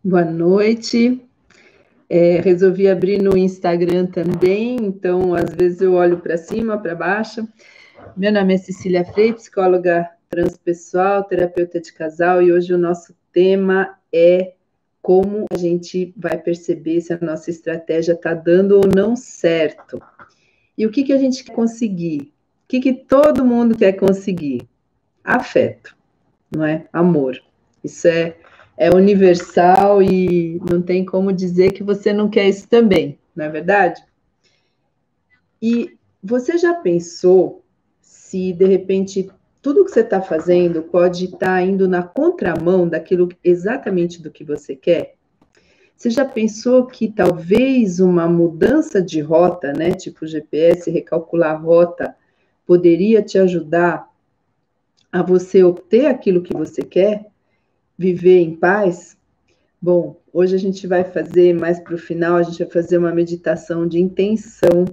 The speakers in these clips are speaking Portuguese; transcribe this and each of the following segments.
Boa noite. Resolvi abrir no Instagram também, então às vezes eu olho para cima, para baixo. Meu nome é Cecília Frei, psicóloga transpessoal, terapeuta de casal, e hoje o nosso tema é como a gente vai perceber se a nossa estratégia está dando ou não certo. E o que a gente quer conseguir? O que todo mundo quer conseguir? Afeto, não é? Amor. Isso é universal e não tem como dizer que você não quer isso também, não é verdade? E você já pensou se, de repente, tudo que você está fazendo pode estar indo na contramão daquilo exatamente do que você quer? Você já pensou que talvez uma mudança de rota, né, tipo GPS, recalcular a rota, poderia te ajudar a você obter aquilo que você quer? Viver em paz? Bom, hoje a gente vai fazer, mais para o final, a gente vai fazer uma meditação de intenção,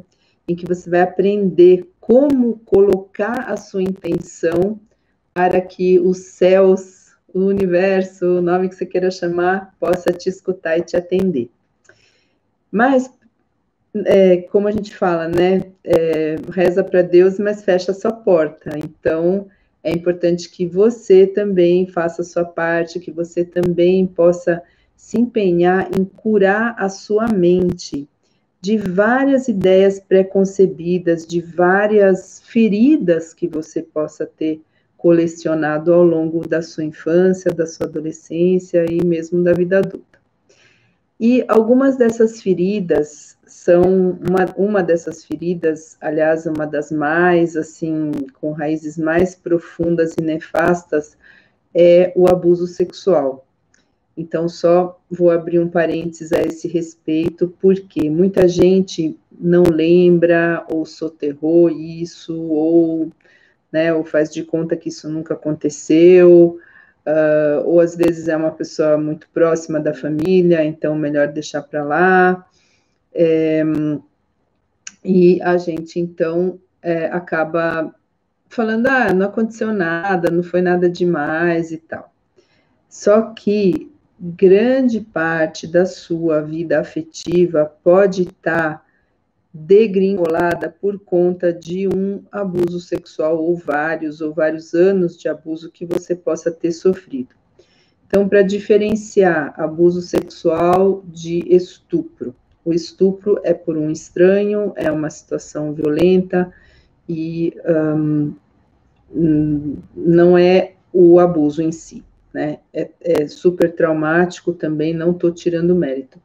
em que você vai aprender como colocar a sua intenção para que os céus, o universo, o nome que você queira chamar, possa te escutar e te atender. Mas, como a gente fala, né? Reza para Deus, mas fecha a sua porta. Então, é importante que você também faça a sua parte, que você também possa se empenhar em curar a sua mente de várias ideias preconcebidas, de várias feridas que você possa ter colecionado ao longo da sua infância, da sua adolescência e mesmo da vida adulta. E algumas dessas feridas são, uma dessas feridas, aliás, uma das mais, assim, com raízes mais profundas e nefastas, é o abuso sexual. Então, só vou abrir um parênteses a esse respeito, porque muita gente não lembra, ou soterrou isso, ou, né, ou faz de conta que isso nunca aconteceu, ou às vezes é uma pessoa muito próxima da família, então melhor deixar para lá. E a gente, então, acaba falando, não aconteceu nada, não foi nada demais e tal. Só que grande parte da sua vida afetiva pode estar degringolada por conta de um abuso sexual ou vários anos de abuso que você possa ter sofrido. Então, para diferenciar abuso sexual de estupro, o estupro é por um estranho, é uma situação violenta e não é o abuso em si, né? É super traumático também, não estou tirando mérito.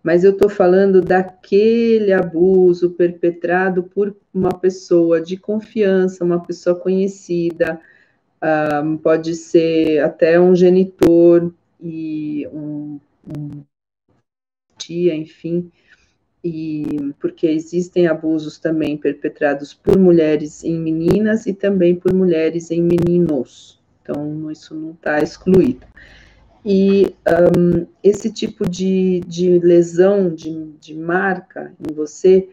Mas eu estou falando daquele abuso perpetrado por uma pessoa de confiança, uma pessoa conhecida, pode ser até um genitor e um tia, enfim, e porque existem abusos também perpetrados por mulheres em meninas e também por mulheres em meninos. Então, isso não está excluído. E esse tipo de lesão, de marca em você,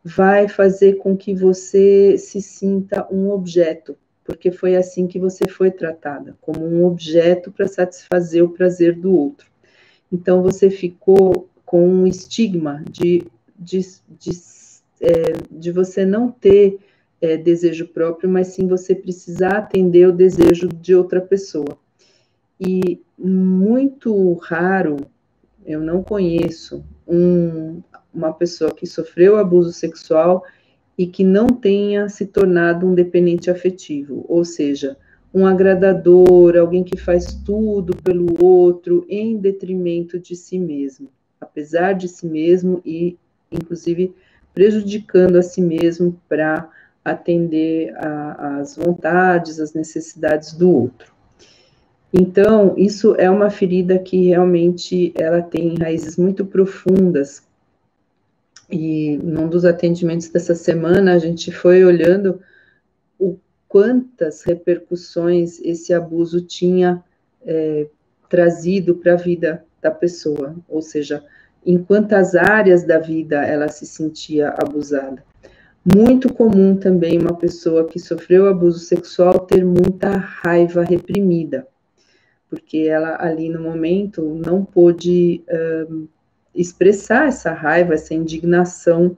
vai fazer com que você se sinta um objeto, porque foi assim que você foi tratada, como um objeto para satisfazer o prazer do outro. Então, você ficou com um estigma de você não ter desejo próprio, mas sim você precisar atender o desejo de outra pessoa. E muito raro, eu não conheço uma pessoa que sofreu abuso sexual e que não tenha se tornado um dependente afetivo, ou seja, um agradador, alguém que faz tudo pelo outro em detrimento de si mesmo, apesar de si mesmo e, inclusive, prejudicando a si mesmo para atender às vontades, às necessidades do outro. Então, isso é uma ferida que realmente ela tem raízes muito profundas. E num dos atendimentos dessa semana, a gente foi olhando quantas repercussões esse abuso tinha trazido para a vida da pessoa, ou seja, em quantas áreas da vida ela se sentia abusada. Muito comum também uma pessoa que sofreu abuso sexual ter muita raiva reprimida. porque ela ali no momento não pôde expressar essa raiva, essa indignação,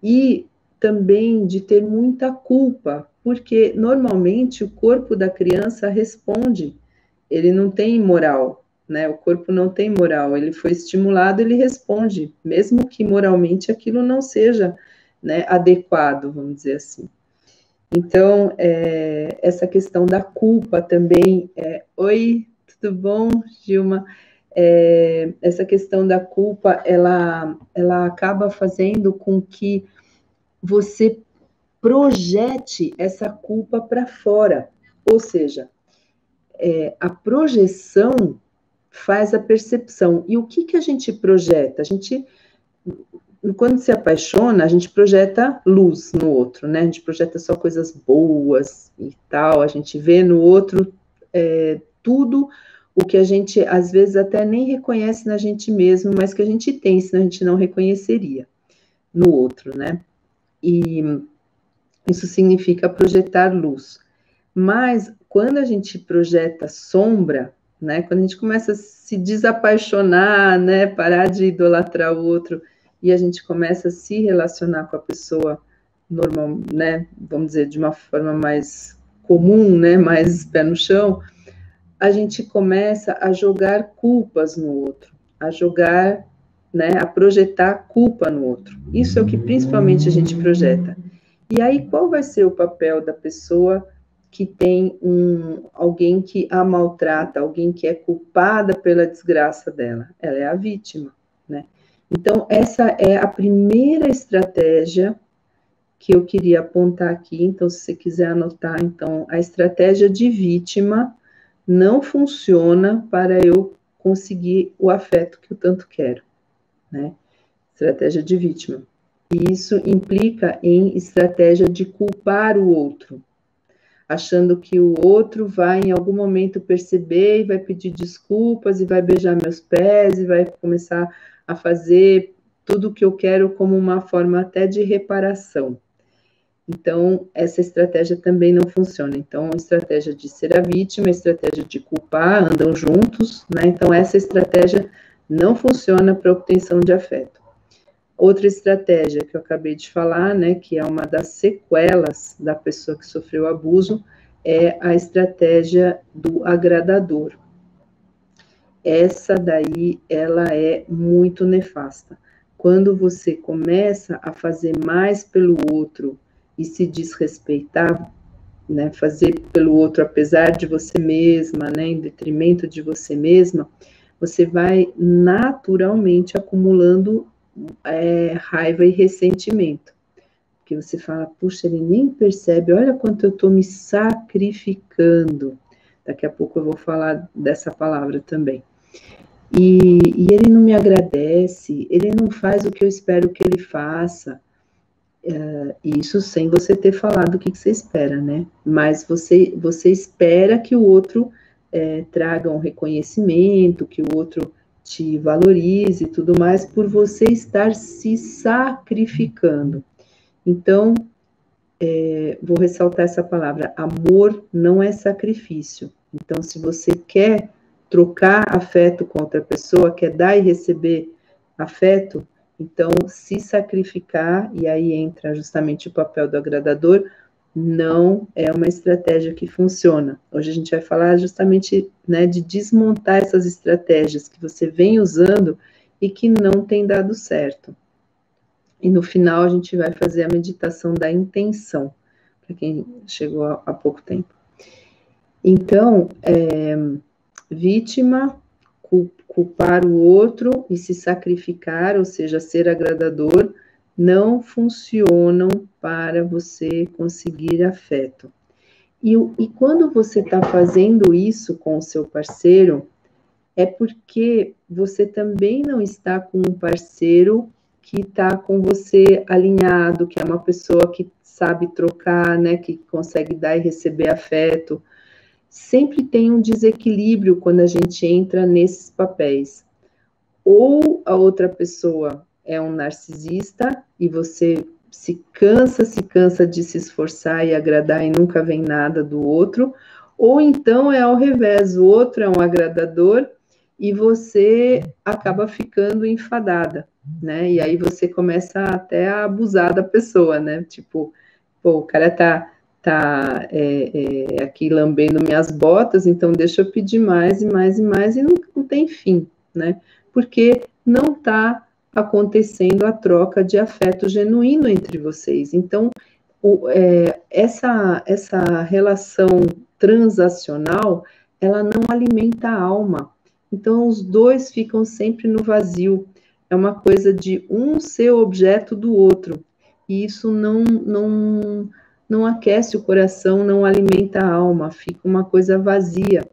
e também de ter muita culpa, porque normalmente o corpo da criança responde, ele não tem moral, né? O corpo não tem moral, ele foi estimulado, ele responde, mesmo que moralmente aquilo não seja, né, adequado, vamos dizer assim. Então, essa questão da culpa também, oi, tudo bom, Gilma? Essa questão da culpa, ela acaba fazendo com que você projete essa culpa para fora, ou seja, a projeção faz a percepção. E o que a gente projeta? A gente, quando se apaixona, a gente projeta luz no outro, né? A gente projeta só coisas boas e tal, a gente vê no outro tudo o que a gente, às vezes, até nem reconhece na gente mesmo, mas que a gente tem, senão a gente não reconheceria no outro, né? E isso significa projetar luz. Mas quando a gente projeta sombra, né, quando a gente começa a se desapaixonar, né, parar de idolatrar o outro e a gente começa a se relacionar com a pessoa normal, né, vamos dizer, de uma forma mais comum, né, mais pé no chão, a gente começa a jogar culpas no outro, a jogar, né, a projetar culpa no outro. Isso é o que principalmente a gente projeta. E aí, qual vai ser o papel da pessoa que tem alguém que a maltrata, alguém que é culpada pela desgraça dela? Ela é a vítima, né? Então, essa é a primeira estratégia que eu queria apontar aqui. Então, se você quiser anotar, então, a estratégia de vítima não funciona para eu conseguir o afeto que eu tanto quero, né? Estratégia de vítima. E isso implica em estratégia de culpar o outro, achando que o outro vai em algum momento perceber e vai pedir desculpas e vai beijar meus pés e vai começar a fazer tudo o que eu quero como uma forma até de reparação. Então, essa estratégia também não funciona. Então, a estratégia de ser a vítima, a estratégia de culpar, andam juntos, né? Então, essa estratégia não funciona para obtenção de afeto. Outra estratégia que eu acabei de falar, né, que é uma das sequelas da pessoa que sofreu abuso, é a estratégia do agradador. Essa daí, ela é muito nefasta. Quando você começa a fazer mais pelo outro e se desrespeitar, né, fazer pelo outro apesar de você mesma, né, em detrimento de você mesma, você vai naturalmente acumulando raiva e ressentimento. Porque você fala, puxa, ele nem percebe, olha quanto eu estou me sacrificando. Daqui a pouco eu vou falar dessa palavra também. E ele não me agradece, ele não faz o que eu espero que ele faça. Isso sem você ter falado o que você espera, né? Mas você espera que o outro traga um reconhecimento, que o outro te valorize e tudo mais, por você estar se sacrificando. Então, vou ressaltar essa palavra, amor não é sacrifício. Então, se você quer trocar afeto com outra pessoa, quer dar e receber afeto, então se sacrificar, e aí entra justamente o papel do agradador, não é uma estratégia que funciona. Hoje a gente vai falar justamente, né, de desmontar essas estratégias que você vem usando e que não tem dado certo. E no final a gente vai fazer a meditação da intenção, para quem chegou há pouco tempo. Então, vítima, culpar o outro e se sacrificar, ou seja, ser agradador, não funcionam para você conseguir afeto. E quando você está fazendo isso com o seu parceiro, é porque você também não está com um parceiro que está com você alinhado, que é uma pessoa que sabe trocar, né, que consegue dar e receber afeto. Sempre tem um desequilíbrio quando a gente entra nesses papéis. Ou a outra pessoa é um narcisista e você se cansa de se esforçar e agradar e nunca vem nada do outro, ou então é ao revés, o outro é um agradador e você acaba ficando enfadada, né? E aí você começa até a abusar da pessoa, né? Tipo, pô, o cara tá aqui lambendo minhas botas, então deixa eu pedir mais e mais e mais, e não tem fim, né? Porque não está acontecendo a troca de afeto genuíno entre vocês. Então, essa relação transacional, ela não alimenta a alma. Então, os dois ficam sempre no vazio. É uma coisa de um ser objeto do outro. E isso não aquece o coração, não alimenta a alma, fica uma coisa vazia.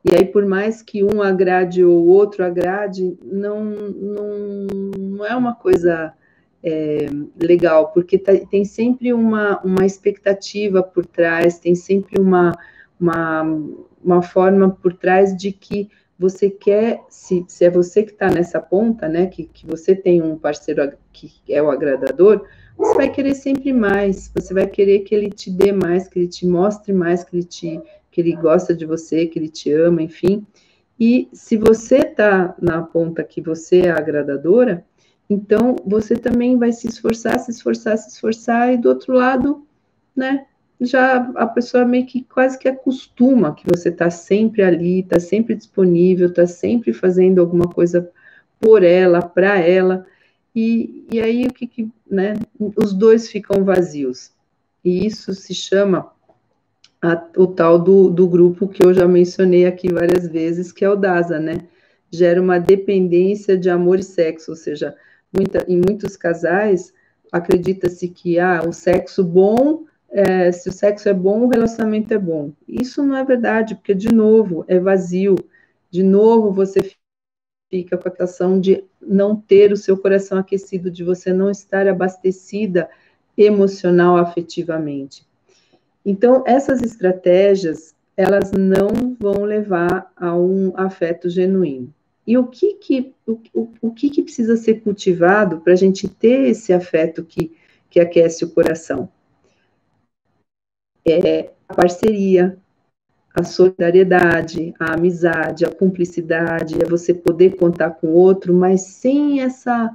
E aí, por mais que um agrade ou o outro agrade, não é uma coisa legal, porque tem sempre uma expectativa por trás, tem sempre uma forma por trás de que você quer, se é você que está nessa ponta, né, que você tem um parceiro que é o agradador, você vai querer sempre mais, você vai querer que ele te dê mais, que ele te mostre mais, que ele gosta de você, que ele te ama, enfim. E se você está na ponta que você é agradadora, então você também vai se esforçar, se esforçar, se esforçar, e do outro lado, né, já a pessoa meio que quase que acostuma que você está sempre ali, está sempre disponível, está sempre fazendo alguma coisa por ela, para ela, e aí né, os dois ficam vazios. E isso se chama o tal do grupo que eu já mencionei aqui várias vezes, que é o DASA, né? Gera uma dependência de amor e sexo, ou seja, em muitos casais acredita-se que o sexo bom, se o sexo é bom, o relacionamento é bom. Isso não é verdade, porque, de novo, é vazio. De novo, você fica com a questão de não ter o seu coração aquecido, de você não estar abastecida emocional, afetivamente. Então, essas estratégias, elas não vão levar a um afeto genuíno. E o que precisa ser cultivado para a gente ter esse afeto que aquece o coração? É a parceria, a solidariedade, a amizade, a cumplicidade, é você poder contar com o outro, mas sem essa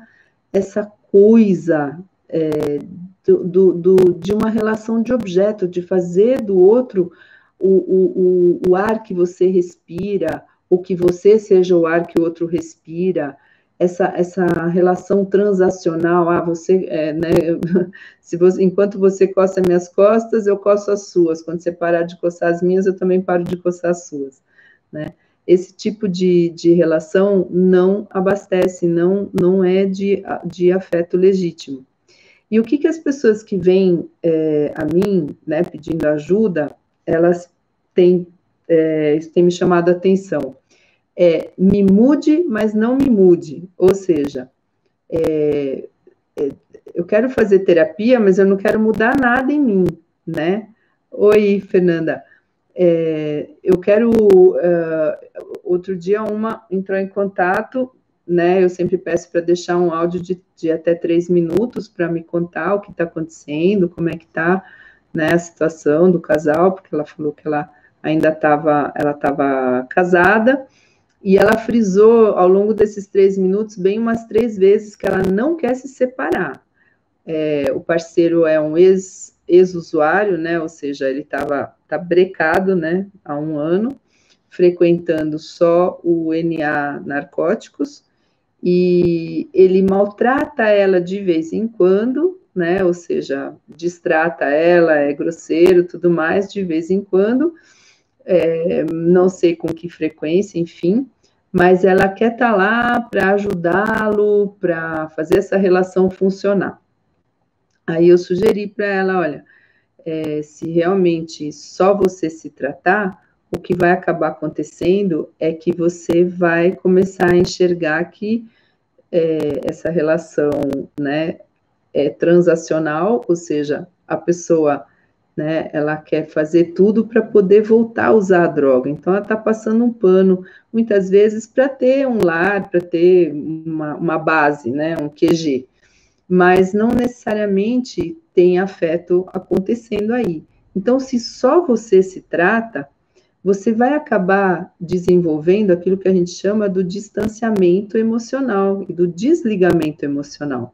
coisa de uma relação de objeto, de fazer do outro o ar que você respira, ou que você seja o ar que o outro respira, essa relação transacional, né, enquanto você coça minhas costas, eu coço as suas, quando você parar de coçar as minhas, eu também paro de coçar as suas, né? Esse tipo de relação não abastece, não é de afeto legítimo. E o que as pessoas que vêm a mim, né, pedindo ajuda, elas têm me chamado a atenção. Me mude, mas não me mude. Ou seja, eu quero fazer terapia, mas eu não quero mudar nada em mim, né? Oi, Fernanda. Eu quero... outro dia uma entrou em contato, né? Eu sempre peço para deixar um áudio de até 3 minutos para me contar o que está acontecendo, como é que está, né, a situação do casal, porque ela falou que ela ainda estava casada, e ela frisou ao longo desses 3 minutos bem umas 3 vezes que ela não quer se separar. O parceiro é um ex-usuário, né? Ou seja, ele tá brecado, né? Há 1 ano, frequentando só o NA narcóticos, e ele maltrata ela de vez em quando, né? Ou seja, distrata ela, é grosseiro, tudo mais, de vez em quando, não sei com que frequência, enfim, mas ela quer estar lá para ajudá-lo, para fazer essa relação funcionar. Aí eu sugeri para ela, olha, se realmente só você se tratar, o que vai acabar acontecendo é que você vai começar a enxergar que essa relação, né, é transacional, ou seja, a pessoa, né, ela quer fazer tudo para poder voltar a usar a droga. Então, ela está passando um pano, muitas vezes, para ter um lar, para ter uma base, né, um QG, mas não necessariamente tem afeto acontecendo aí. Então, se só você se trata, você vai acabar desenvolvendo aquilo que a gente chama do distanciamento emocional e do desligamento emocional.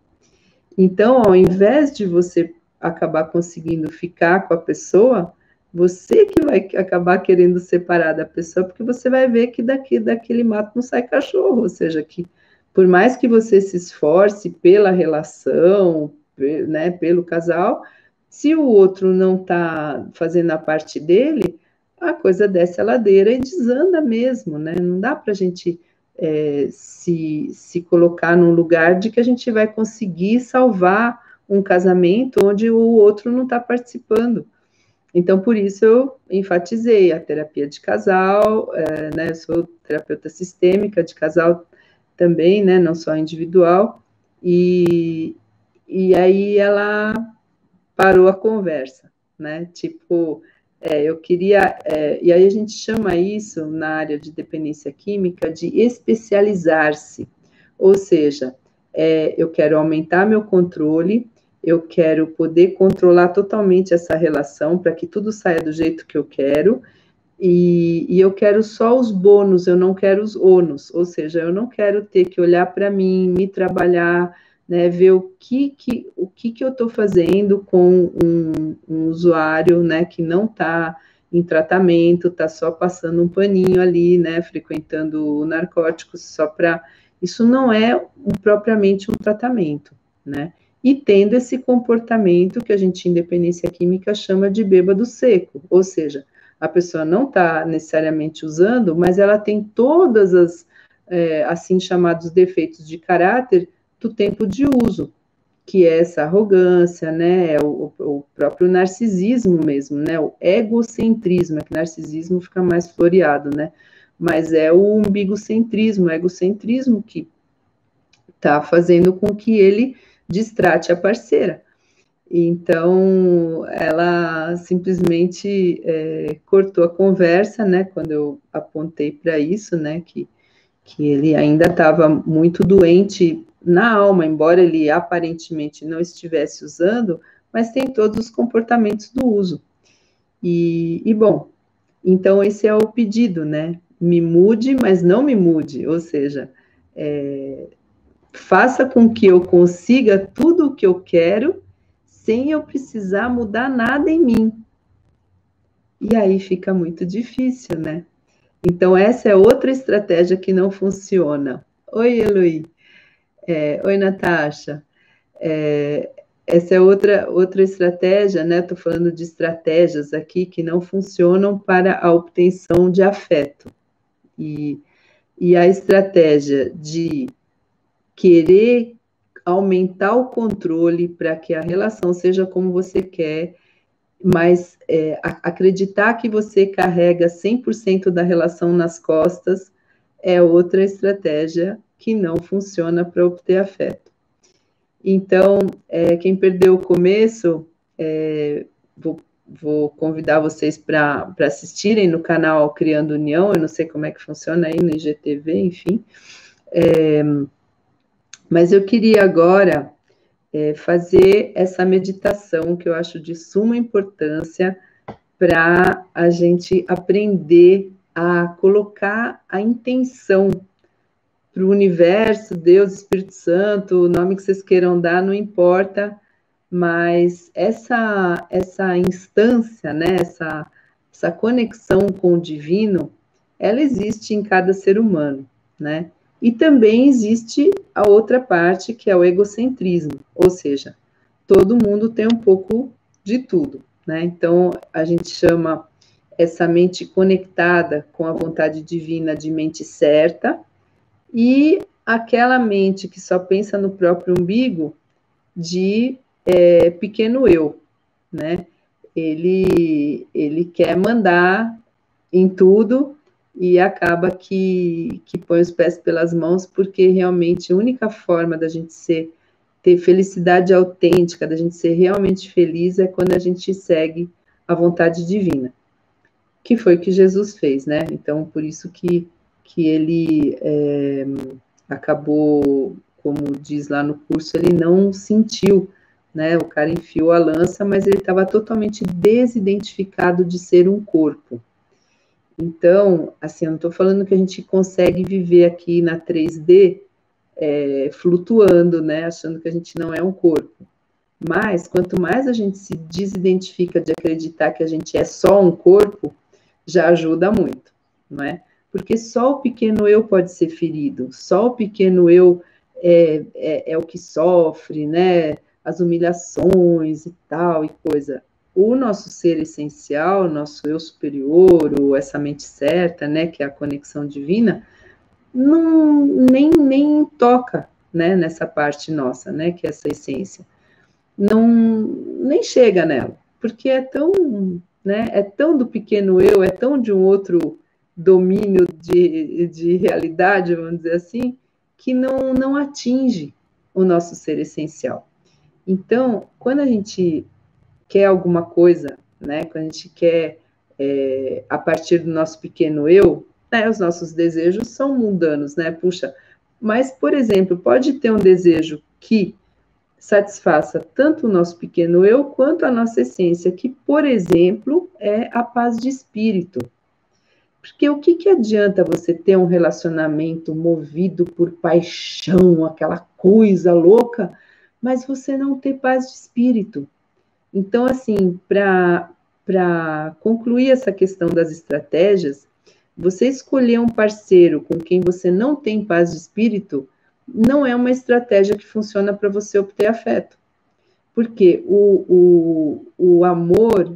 Então, ao invés de você acabar conseguindo ficar com a pessoa, você que vai acabar querendo separar da pessoa, porque você vai ver que daquele mato não sai cachorro, ou seja, que por mais que você se esforce pela relação, né, pelo casal, se o outro não está fazendo a parte dele, a coisa desce a ladeira e desanda mesmo, né? Não dá para a gente se colocar num lugar de que a gente vai conseguir salvar um casamento onde o outro não está participando. Então, por isso eu enfatizei a terapia de casal, né? Eu sou terapeuta sistêmica de casal também, né? Não só individual. E aí ela parou a conversa, né? Tipo, eu queria... e aí a gente chama isso, na área de dependência química, de especializar-se. Ou seja, eu quero aumentar meu controle, eu quero poder controlar totalmente essa relação para que tudo saia do jeito que eu quero, e eu quero só os bônus, eu não quero os ônus, ou seja, eu não quero ter que olhar para mim, me trabalhar, né, ver o que eu estou fazendo com um usuário, né, que não está em tratamento, está só passando um paninho ali, né, frequentando narcóticos só para... Isso não é propriamente um tratamento, né? E tendo esse comportamento que a gente, em dependência química, chama de bêbado seco, ou seja, a pessoa não está necessariamente usando, mas ela tem todas as, assim, chamados defeitos de caráter do tempo de uso, que é essa arrogância, né, o próprio narcisismo mesmo, né, o egocentrismo, é que narcisismo fica mais floreado, né, mas é o umbigocentrismo, o egocentrismo que está fazendo com que ele distrate a parceira. Então, ela simplesmente cortou a conversa, né, quando eu apontei para isso, né, que ele ainda estava muito doente na alma, embora ele aparentemente não estivesse usando, mas tem todos os comportamentos do uso. E bom, então esse é o pedido, né, me mude, mas não me mude, ou seja, faça com que eu consiga tudo o que eu quero, sem eu precisar mudar nada em mim. E aí fica muito difícil, né? Então, essa é outra estratégia que não funciona. Oi, Eloy. Oi, Natasha. Essa é outra estratégia, né? Estou falando de estratégias aqui que não funcionam para a obtenção de afeto. E a estratégia de querer aumentar o controle para que a relação seja como você quer, mas acreditar que você carrega 100% da relação nas costas é outra estratégia que não funciona para obter afeto. Então, quem perdeu o começo, vou convidar vocês para assistirem no canal Criando União, eu não sei como é que funciona aí no IGTV, enfim. Mas eu queria agora fazer essa meditação que eu acho de suma importância para a gente aprender a colocar a intenção para o universo, Deus, Espírito Santo, o nome que vocês queiram dar, não importa, mas essa instância, né, essa conexão com o divino, ela existe em cada ser humano, né? E também existe a outra parte, que é o egocentrismo, ou seja, todo mundo tem um pouco de tudo, né? Então, a gente chama essa mente conectada com a vontade divina de mente certa, e aquela mente que só pensa no próprio umbigo de pequeno eu, né? Ele quer mandar em tudo e acaba que põe os pés pelas mãos, porque realmente a única forma da gente ter felicidade autêntica, da gente ser realmente feliz, é quando a gente segue a vontade divina, que foi o que Jesus fez, né? Então, por isso que ele acabou, como diz lá no curso, ele não sentiu, né? O cara enfiou a lança, mas ele estava totalmente desidentificado de ser um corpo. Então, assim, eu não estou falando que a gente consegue viver aqui na 3D flutuando, né, achando que a gente não é um corpo. Mas, quanto mais a gente se desidentifica de acreditar que a gente é só um corpo, já ajuda muito, não é? Porque só o pequeno eu pode ser ferido, só o pequeno eu é o que sofre, né? As humilhações e tal e coisa. O nosso ser essencial, nosso eu superior, ou essa mente certa, né, que é a conexão divina, não nem toca, né, nessa parte nossa, né, que é essa essência. Não nem chega nela, porque é tão, né, é tão do pequeno eu, é tão de um outro domínio de realidade, vamos dizer assim, que não atinge o nosso ser essencial. Então, quando a gente quer alguma coisa, né, quando a gente quer a partir do nosso pequeno eu, né, os nossos desejos são mundanos, né? Puxa, mas, por exemplo, pode ter um desejo que satisfaça tanto o nosso pequeno eu quanto a nossa essência, que, por exemplo, é a paz de espírito. Porque o que adianta você ter um relacionamento movido por paixão, aquela coisa louca, mas você não ter paz de espírito? Então, assim, para concluir essa questão das estratégias, você escolher um parceiro com quem você não tem paz de espírito não é uma estratégia que funciona para você obter afeto. Porque o amor,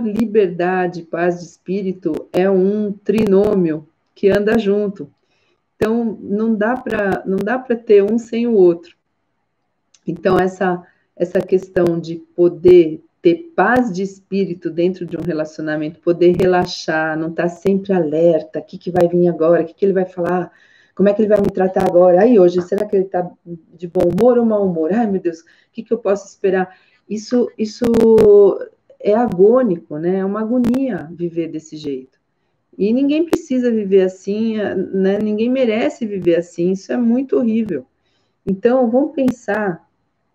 liberdade, paz de espírito é um trinômio que anda junto. Então, não dá para ter um sem o outro. Então, essa questão de poder ter paz de espírito dentro de um relacionamento, poder relaxar, não estar sempre alerta, o que vai vir agora, o que ele vai falar, como é que ele vai me tratar agora? Aí hoje, será que ele está de bom humor ou mau humor? Ai, meu Deus, o que eu posso esperar? Isso é agônico, né? É uma agonia viver desse jeito. E ninguém precisa viver assim, né? Ninguém merece viver assim, isso é muito horrível. Então, vamos pensar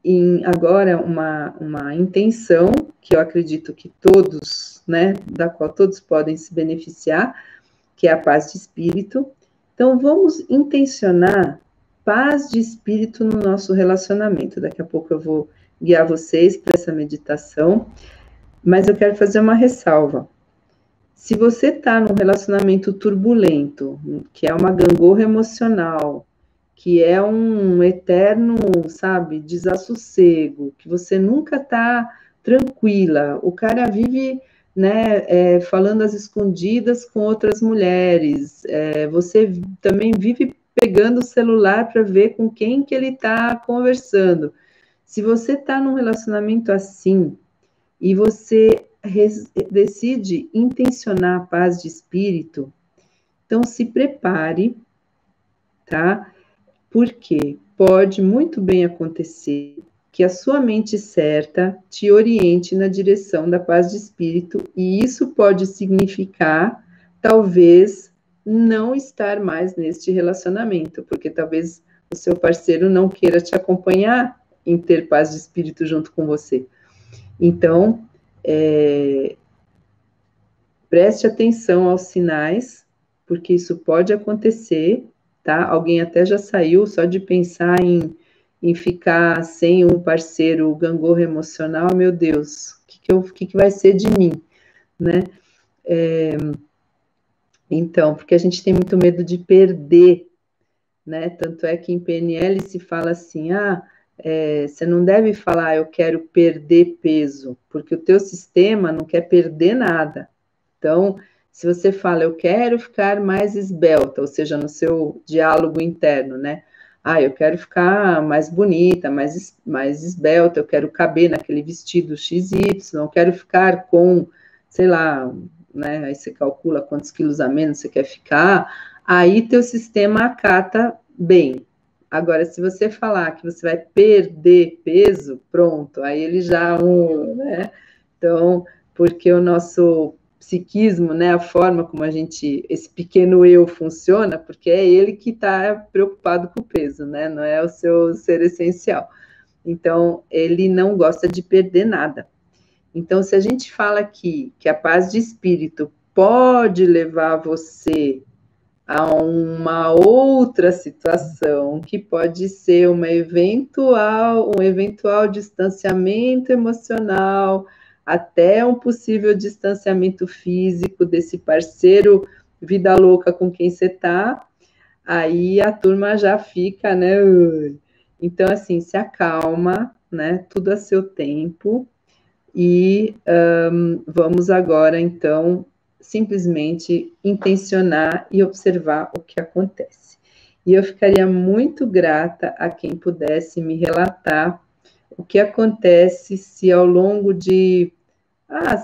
em agora uma intenção que eu acredito que todos, né, da qual todos podem se beneficiar, que é a paz de espírito. Então, vamos intencionar paz de espírito no nosso relacionamento. Daqui a pouco eu vou guiar vocês para essa meditação, mas eu quero fazer uma ressalva. Se você está num relacionamento turbulento, que é uma gangorra emocional, que é um eterno, sabe, desassossego, que você nunca está tranquila, o cara vive, né, falando às escondidas com outras mulheres, você também vive pegando o celular para ver com quem que ele está conversando. Se você está num relacionamento assim, e você decide intencionar a paz de espírito, então se prepare, tá? Porque pode muito bem acontecer que a sua mente certa te oriente na direção da paz de espírito, e isso pode significar, talvez, não estar mais neste relacionamento, porque talvez o seu parceiro não queira te acompanhar em ter paz de espírito junto com você. Então, preste atenção aos sinais, porque isso pode acontecer, tá? Alguém até já saiu só de pensar em ficar sem um parceiro gangorra emocional, meu Deus, o que vai ser de mim, né? Então, porque a gente tem muito medo de perder, né? Tanto é que em PNL se fala assim, você não deve falar eu quero perder peso, porque o teu sistema não quer perder nada. Então, se você fala, eu quero ficar mais esbelta, ou seja, no seu diálogo interno, né? Eu quero ficar mais bonita, mais esbelta, eu quero caber naquele vestido XY, eu quero ficar com, sei lá, né? Aí você calcula quantos quilos a menos você quer ficar, aí teu sistema acata bem. Agora, se você falar que você vai perder peso, pronto, aí ele já, né? Então, porque o nosso psiquismo, né, a forma como esse pequeno eu funciona, porque é ele que está preocupado com o peso, né, não é o seu ser essencial. Então, ele não gosta de perder nada. Então, se a gente fala aqui que a paz de espírito pode levar você a uma outra situação, que pode ser um eventual distanciamento emocional, até um possível distanciamento físico desse parceiro vida louca com quem você está, aí a turma já fica, né? Então, assim, se acalma, né? Tudo a seu tempo. E vamos agora, então, simplesmente intencionar e observar o que acontece. E eu ficaria muito grata a quem pudesse me relatar o que acontece se ao longo de,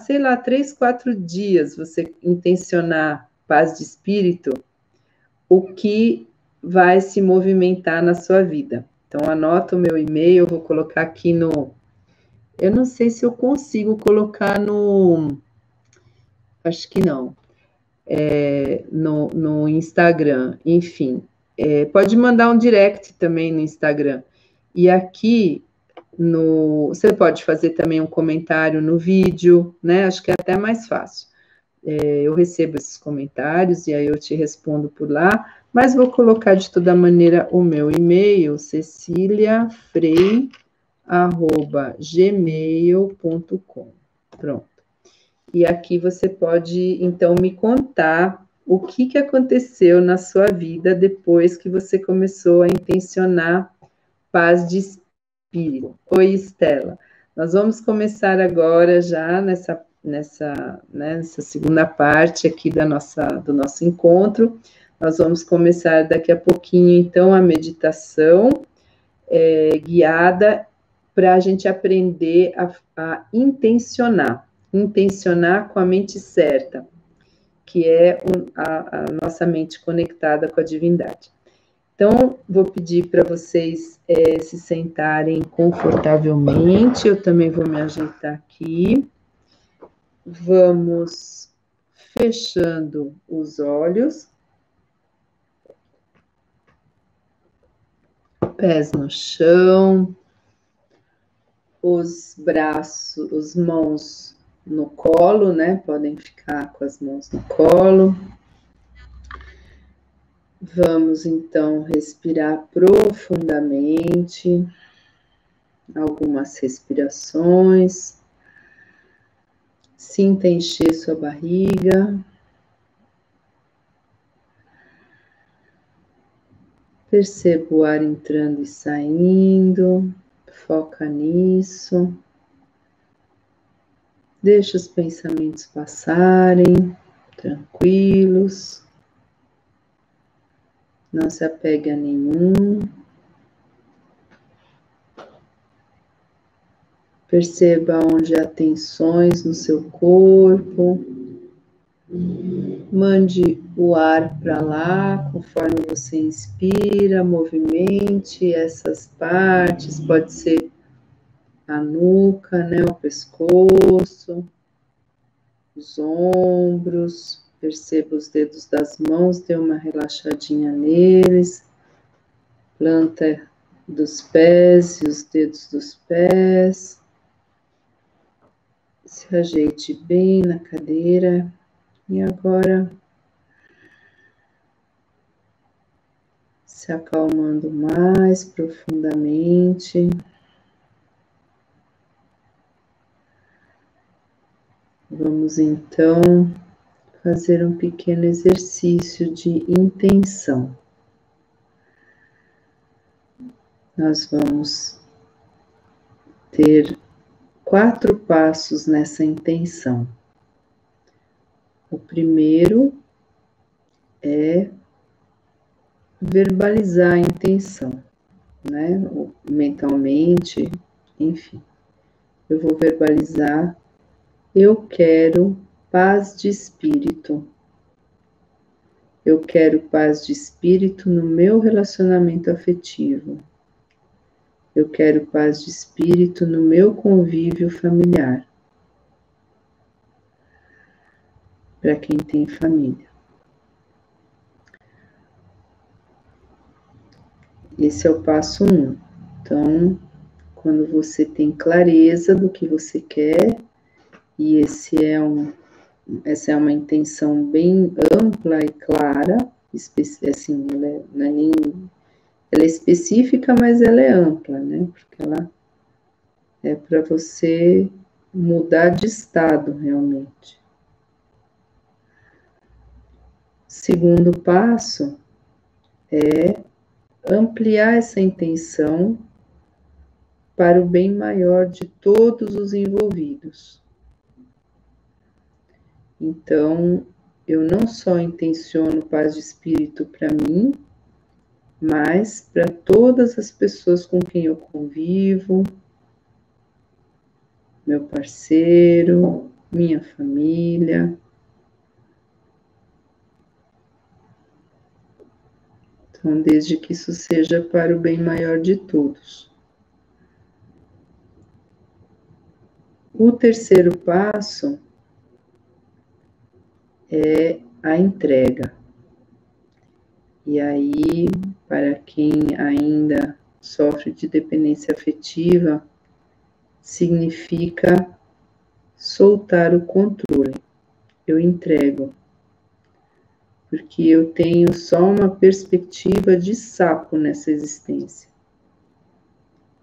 sei lá, 3, 4 dias você intencionar paz de espírito, o que vai se movimentar na sua vida. Então, anota o meu e-mail, eu vou colocar aqui no... Eu não sei se eu consigo colocar no... Acho que não. No Instagram, enfim. Pode mandar um direct também no Instagram. E aqui, você pode fazer também um comentário no vídeo, né? Acho que é até mais fácil. Eu recebo esses comentários e aí eu te respondo por lá, mas vou colocar de toda maneira o meu e-mail, ceciliafrei@gmail.com. Pronto. E aqui você pode, então, me contar o que aconteceu na sua vida depois que você começou a intencionar paz de espírito. Oi, Estela. Nós vamos começar agora já nessa segunda parte aqui do nosso encontro. Nós vamos começar daqui a pouquinho, então, a meditação guiada para a gente aprender a intencionar com a mente certa, que é a nossa mente conectada com a divindade. Então, vou pedir para vocês se sentarem confortavelmente, eu também vou me ajeitar aqui. Vamos fechando os olhos, pés no chão, os braços, as mãos no colo, né? Podem ficar com as mãos no colo. Vamos, então, respirar profundamente, algumas respirações. Sinta encher sua barriga. Perceba o ar entrando e saindo. Foca nisso. Deixa os pensamentos passarem, tranquilos. Não se apegue a nenhum. Perceba onde há tensões no seu corpo. Mande o ar para lá, conforme você inspira, movimente essas partes, pode ser a nuca, né, o pescoço, os ombros. Perceba os dedos das mãos, dê uma relaxadinha neles. Planta dos pés e os dedos dos pés. Se ajeite bem na cadeira. E agora, se acalmando mais profundamente. Vamos então fazer um pequeno exercício de intenção. Nós vamos ter 4 passos nessa intenção. O primeiro é verbalizar a intenção, né? Mentalmente, enfim. Eu vou verbalizar: eu quero paz de espírito. Eu quero paz de espírito no meu relacionamento afetivo. Eu quero paz de espírito no meu convívio familiar. Para quem tem família. Esse é o passo 1. Então, quando você tem clareza do que você quer, e esse é um essa é uma intenção bem ampla e clara, assim, não é nem, ela é específica, mas ela é ampla, né? Porque ela é para você mudar de estado realmente. Segundo passo é ampliar essa intenção para o bem maior de todos os envolvidos. Então, eu não só intenciono paz de espírito para mim, mas para todas as pessoas com quem eu convivo, meu parceiro, minha família. Então, desde que isso seja para o bem maior de todos. O terceiro passo é a entrega. E aí, para quem ainda sofre de dependência afetiva, significa soltar o controle. Eu entrego, porque eu tenho só uma perspectiva de sapo nessa existência.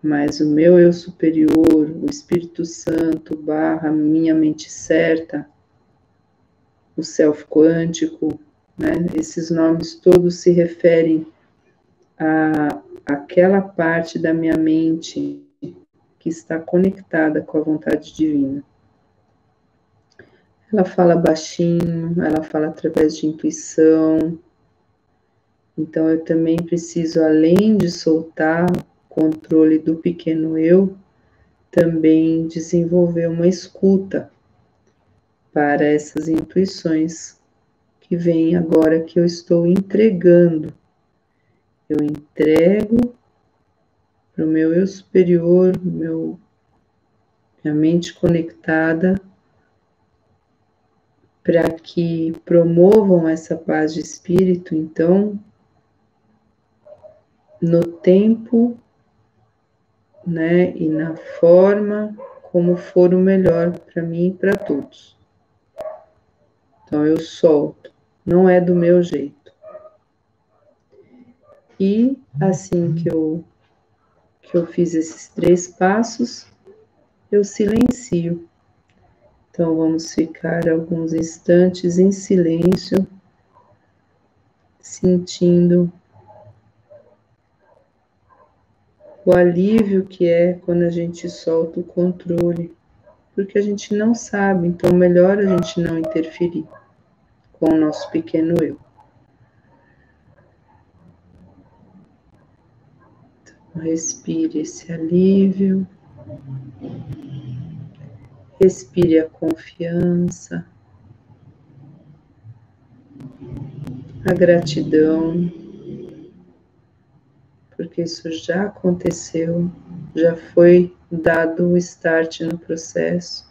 Mas o meu eu superior, o Espírito Santo, barra minha mente certa, o self quântico, né? Esses nomes todos se referem a aquela parte da minha mente que está conectada com a vontade divina. Ela fala baixinho, ela fala através de intuição. Então eu também preciso, além de soltar o controle do pequeno eu, também desenvolver uma escuta para essas intuições que vêm agora que eu estou entregando. Eu entrego para o meu eu superior, minha mente conectada, para que promovam essa paz de espírito, então, no tempo, né, e na forma como for o melhor para mim e para todos. Então eu solto, não é do meu jeito. E assim que eu fiz esses 3 passos, eu silencio. Então vamos ficar alguns instantes em silêncio, sentindo o alívio que é quando a gente solta o controle, porque a gente não sabe, então melhor a gente não interferir com o nosso pequeno eu. Então, respire esse alívio, respire a confiança, a gratidão, porque isso já aconteceu, já foi dado o start no processo.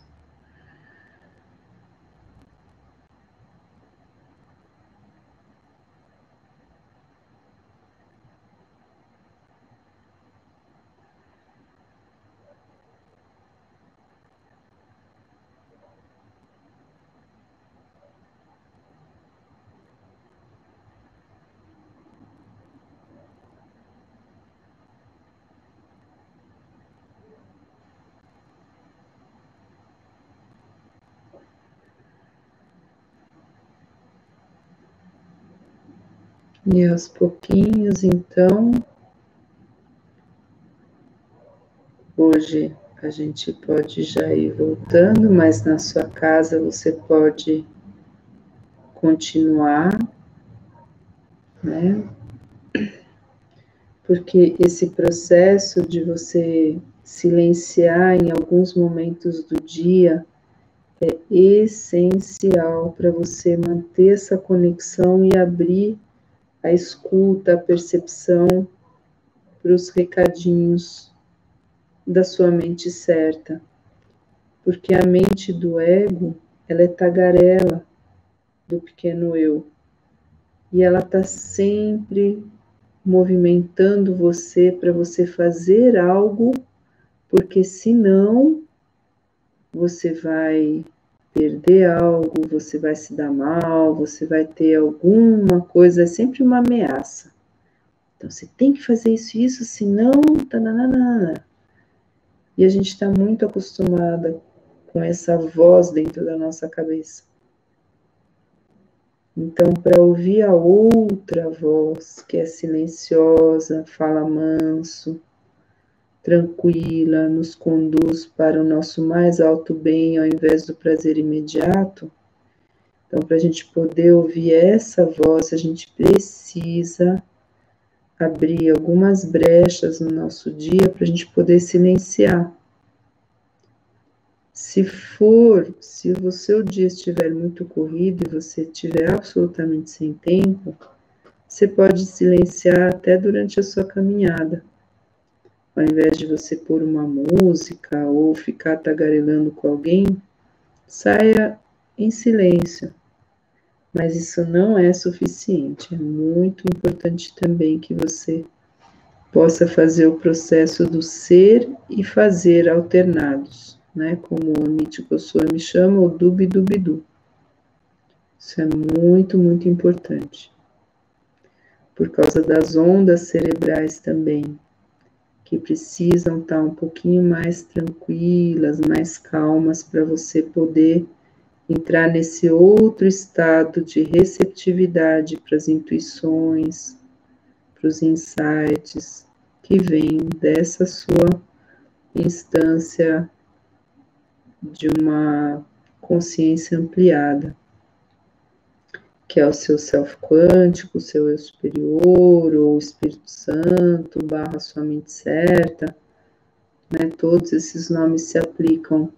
E aos pouquinhos, então, hoje a gente pode já ir voltando, mas na sua casa você pode continuar, né? Porque esse processo de você silenciar em alguns momentos do dia é essencial para você manter essa conexão e abrir a escuta, a percepção para os recadinhos da sua mente certa. Porque a mente do ego, ela é tagarela do pequeno eu. E ela está sempre movimentando você para você fazer algo, porque senão você vai perder algo, você vai se dar mal, você vai ter alguma coisa, é sempre uma ameaça. Então, você tem que fazer isso, senão... Tananana. E a gente está muito acostumada com essa voz dentro da nossa cabeça. Então, para ouvir a outra voz, que é silenciosa, fala manso, tranquila, nos conduz para o nosso mais alto bem, ao invés do prazer imediato. Então, para a gente poder ouvir essa voz, a gente precisa abrir algumas brechas no nosso dia para a gente poder silenciar. Se o seu dia estiver muito corrido e você estiver absolutamente sem tempo, você pode silenciar até durante a sua caminhada. Ao invés de você pôr uma música ou ficar tagarelando com alguém, saia em silêncio. Mas isso não é suficiente. É muito importante também que você possa fazer o processo do ser e fazer alternados, né? Como o Amit Goswami chama, o dubi-dubi-du. Isso é muito, muito importante. Por causa das ondas cerebrais também, que precisam estar um pouquinho mais tranquilas, mais calmas, para você poder entrar nesse outro estado de receptividade para as intuições, para os insights que vêm dessa sua instância de uma consciência ampliada, que é o seu self quântico, o seu eu superior, ou o Espírito Santo, barra sua mente certa, né? Todos esses nomes se aplicam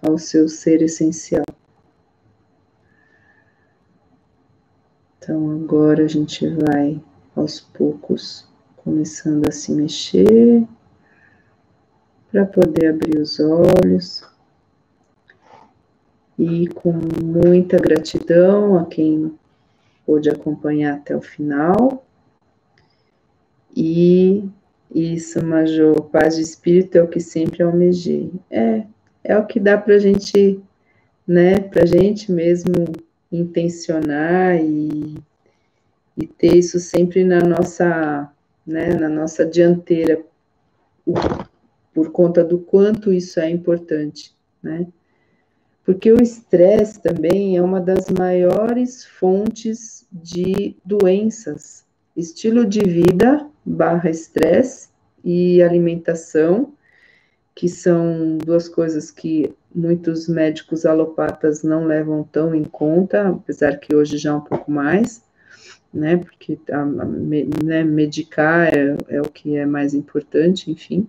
ao seu ser essencial. Então, agora a gente vai, aos poucos, começando a se mexer, para poder abrir os olhos. E com muita gratidão a quem pôde acompanhar até o final. E isso, Majô, paz de espírito é o que sempre almejei. É o que dá para a gente, né, para a gente mesmo intencionar e ter isso sempre na nossa, né, na nossa dianteira, por conta do quanto isso é importante, né? Porque o estresse também é uma das maiores fontes de doenças. Estilo de vida barra estresse e alimentação, que são duas coisas que muitos médicos alopatas não levam tão em conta, apesar que hoje já um pouco mais, né? Porque né, medicar é o que é mais importante, enfim.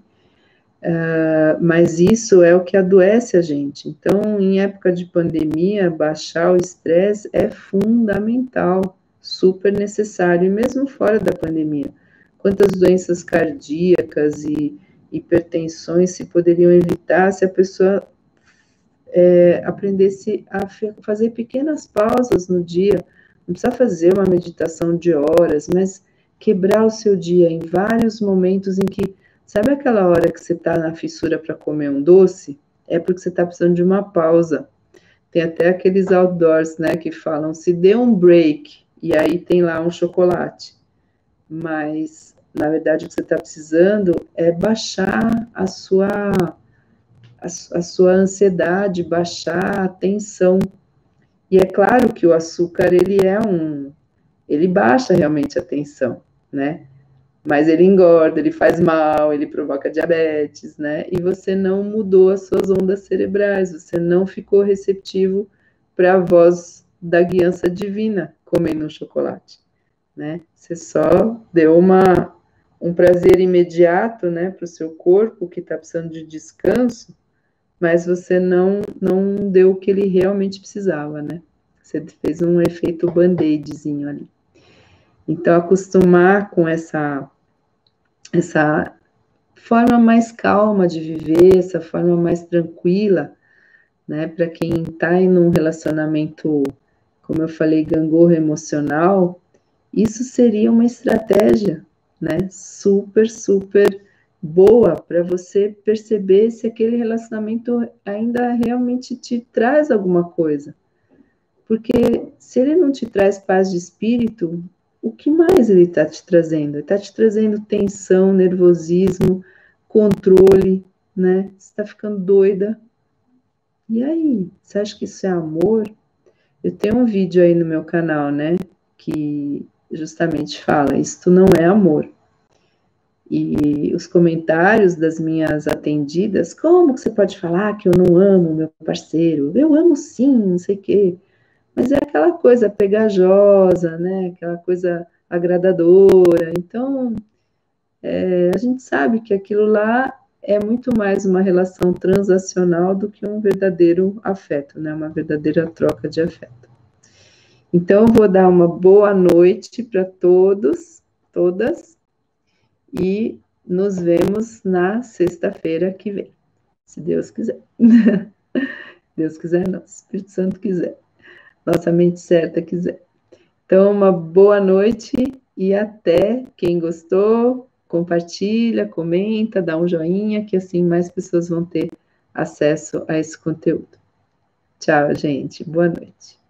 Mas isso é o que adoece a gente. Então, em época de pandemia, baixar o estresse é fundamental, super necessário, e mesmo fora da pandemia. Quantas doenças cardíacas e hipertensões se poderiam evitar se a pessoa aprendesse a fazer pequenas pausas no dia? Não precisa fazer uma meditação de horas, mas quebrar o seu dia em vários momentos em que... Sabe aquela hora que você está na fissura para comer um doce? É porque você está precisando de uma pausa. Tem até aqueles outdoors, né, que falam, se dê um break, e aí tem lá um chocolate. Mas, na verdade, o que você está precisando é baixar a sua ansiedade, baixar a tensão. E é claro que o açúcar, ele baixa realmente a tensão, né? Mas ele engorda, ele faz mal, ele provoca diabetes, né? E você não mudou as suas ondas cerebrais, você não ficou receptivo para a voz da guiança divina comendo um chocolate, né? Você só deu um prazer imediato, né, para o seu corpo que está precisando de descanso, mas você não deu o que ele realmente precisava, né? Você fez um efeito band-aidzinho ali. Então, acostumar com essa forma mais calma de viver, essa forma mais tranquila, né? Para quem está em um relacionamento, como eu falei, gangorra emocional, isso seria uma estratégia, né? Super, super boa para você perceber se aquele relacionamento ainda realmente te traz alguma coisa. Porque se ele não te traz paz de espírito, o que mais ele está te trazendo? Ele está te trazendo tensão, nervosismo, controle, né? Você está ficando doida. E aí, você acha que isso é amor? Eu tenho um vídeo aí no meu canal, né? Que justamente fala, isto não é amor. E os comentários das minhas atendidas, como que você pode falar que eu não amo meu parceiro? Eu amo sim, não sei o quê. Mas é aquela coisa pegajosa, né? Aquela coisa agradadora. Então, a gente sabe que aquilo lá é muito mais uma relação transacional do que um verdadeiro afeto, né? Uma verdadeira troca de afeto. Então, eu vou dar uma boa noite para todos, todas, e nos vemos na sexta-feira que vem, se Deus quiser. Deus quiser, não, se o Espírito Santo quiser, nossa mente certa quiser. Então, uma boa noite e até. Quem gostou, compartilha, comenta, dá um joinha, que assim mais pessoas vão ter acesso a esse conteúdo. Tchau, gente. Boa noite.